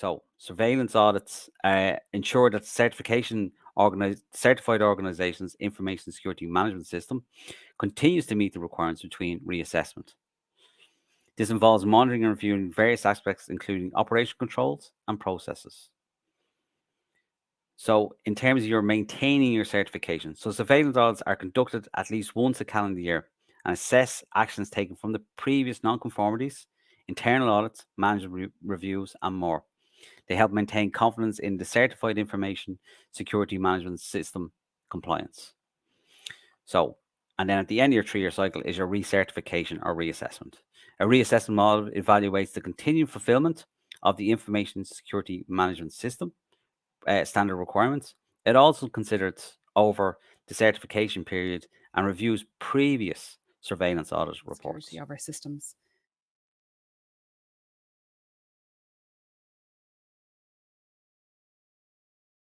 So surveillance audits ensure that certified organizations' information security management system continues to meet the requirements between reassessment. This involves monitoring and reviewing various aspects, including operational controls and processes. So in terms of your maintaining your certification, so surveillance audits are conducted at least once a calendar year and assess actions taken from the previous non-conformities, internal audits, management reviews, and more. They help maintain confidence in the certified information security management system compliance. So, and then at the end of your 3-year cycle is your recertification or reassessment. A reassessment model evaluates the continued fulfillment of the information security management system standard requirements. It also considers over the certification period and reviews previous surveillance audit reports. Security of our systems.